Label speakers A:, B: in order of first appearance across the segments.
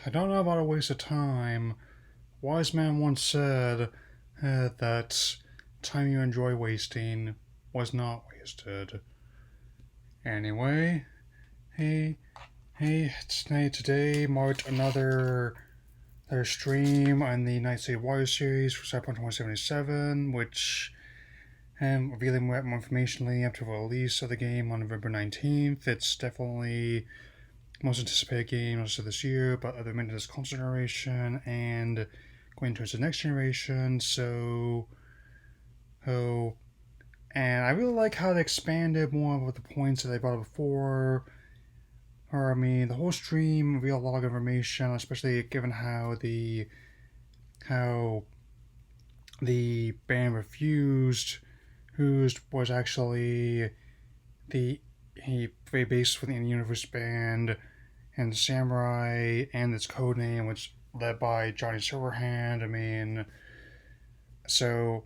A: I don't know about a waste of time. Wise man once said that time you enjoy wasting was not wasted. Anyway, hey, today marked another stream on the Night City Warriors series for Cyberpunk 2077, which revealing more information leading up to the release of the game on November 19th. It's definitely most anticipated game most of this year, but other than this console generation and going towards the next generation. Oh, and I really like how they expanded more with the points that they brought up before. Or I mean, the whole stream revealed a lot of information, especially given how the band refused, who was actually the he based within the universe band and the Samurai and its codename, which led by Johnny Silverhand. I mean, so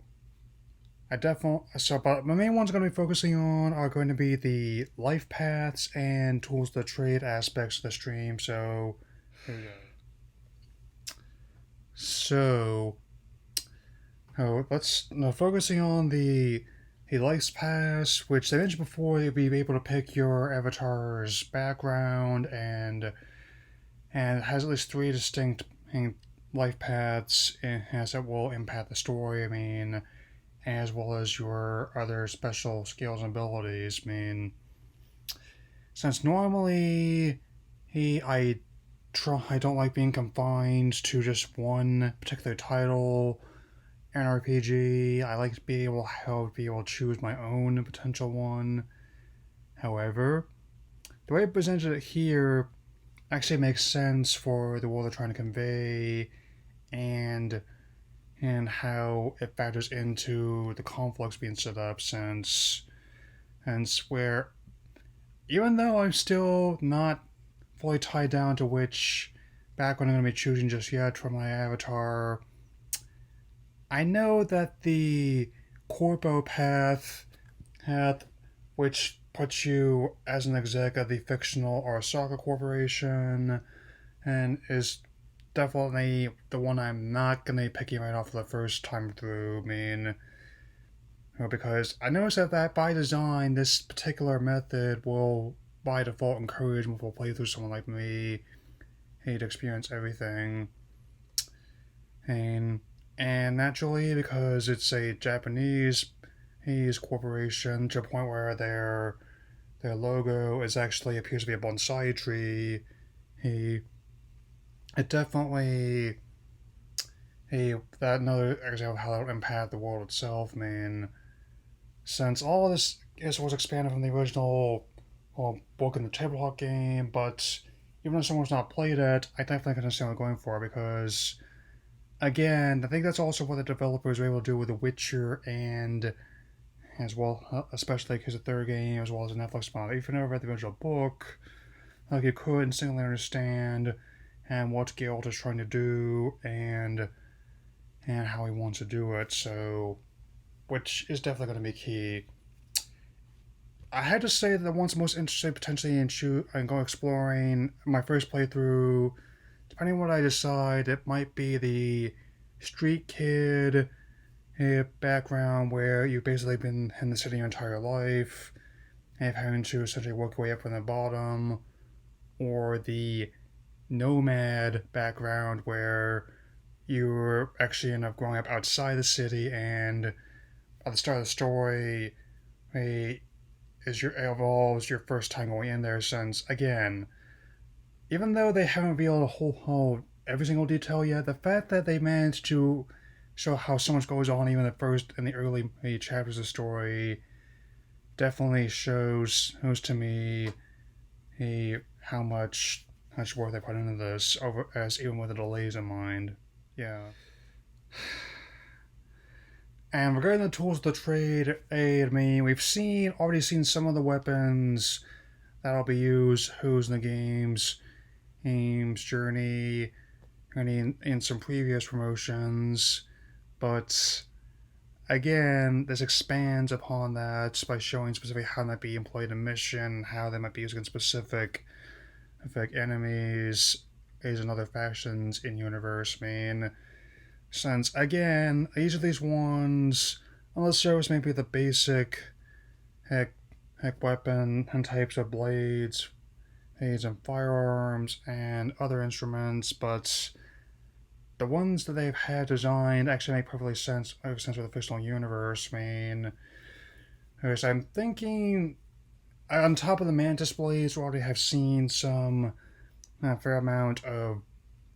A: but the main ones I'm going to be focusing on are going to be the life paths and tools to trade aspects of the stream. So here we go. So, let's focusing on the life paths, which they mentioned before. You'll be able to pick your avatar's background and it has at least three distinct life paths as it will impact the story. I mean, as well as your other special skills and abilities. I mean, since normally I don't like being confined to just one particular title in RPG. I like to be able to choose my own potential one. However, the way it presented it here actually makes sense for the world they're trying to convey and how it factors into the conflicts being set up since where even though I'm still not fully tied down to which background I'm going to be choosing just yet for my avatar, I know that the Corpo path, which puts you as an exec of the fictional Arasaka Corporation, and is definitely the one I'm not going to be picking right off the first time through. I mean, because I noticed that by design, this particular method will by default encourage multiple playthroughs someone like me to experience everything. And naturally, because it's a Japanese corporation, to a point where their logo is actually appears to be a bonsai tree, it definitely that another example of how that would impact the world itself. I mean, since all of this was expanded from the original book in the tabletop game, but even if someone's not played it, I definitely can understand what they're going for because, again, I think that's also what the developers were able to do with The Witcher and as well, especially because the third game, as well as the Netflix spin-off. If you never read the original book, like you could instantly understand and what Geralt is trying to do and how he wants to do it. So, which is definitely going to be key. I had to say that the one's most interested potentially in going exploring my first playthrough. Depending on what I decide, it might be the street kid background where you've basically been in the city your entire life and having to essentially work your way up from the bottom, or the nomad background where you actually end up growing up outside the city and at the start of the story evolves your first time going in there since, again, even though they haven't revealed every single detail yet, the fact that they managed to show how so much goes on even in the early chapters of the story definitely shows to me how much work they put into this even with the delays in mind. Yeah. And regarding the tools of the trade, I mean, we've already seen some of the weapons that'll be used in the game's journey, and in some previous promotions. But again, this expands upon that by showing specifically how they might be employed in mission, how they might be used against specific enemies, is in other factions in universe, man. Since again, each of these ones, unless there was maybe the basic heck weapon and types of blades, aids and firearms and other instruments, but the ones that they've had designed actually make perfectly sense with the fictional universe. I mean, because I'm thinking on top of the mantis blades, we already have seen some fair amount of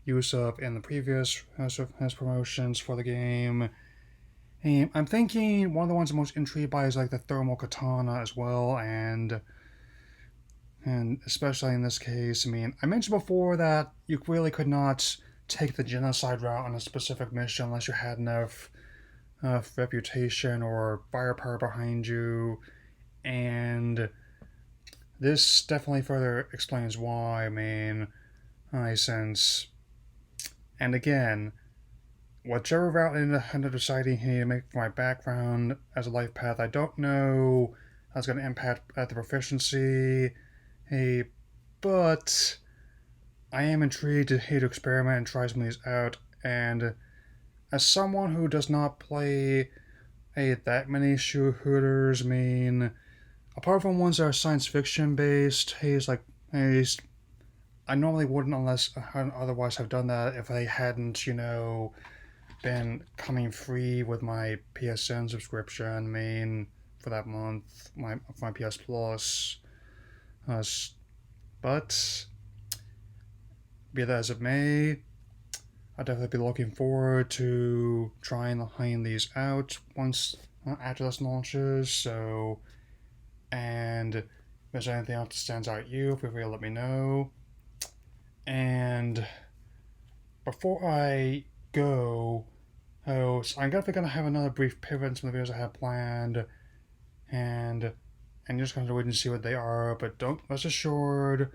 A: use of in the previous as promotions for the game. And I'm thinking one of the ones I'm most intrigued by is like the thermal katana as well, and especially in this case, I mean, I mentioned before that you really could not take the genocide route on a specific mission unless you had enough reputation or firepower behind you, and this definitely further explains why. I mean, since, and again, whichever route I ended up deciding to make for my background as a life path, I don't know how it's going to impact at the proficiency. Hey, but I am intrigued to experiment and try some of these out. And as someone who does not play that many shooters, I mean, apart from ones that are science fiction based, hey, I normally wouldn't unless I otherwise have done that if they hadn't, been coming free with my PSN subscription. I mean, for that month, my PS Plus. Uh, but be that as it may, I'll definitely be looking forward to trying these out once after this launches. So, and if there's anything else that stands out to you, feel free to let me know. And before I go, so I'm definitely gonna have another brief pivot in some of the videos I have planned, and you're just gonna have to wait and see what they are. But don't rest assured,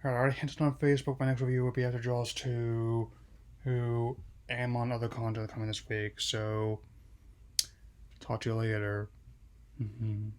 A: I already hinted on Facebook. My next review will be after Jaws 2, who am on other content coming this week. So talk to you later. Mm-hmm.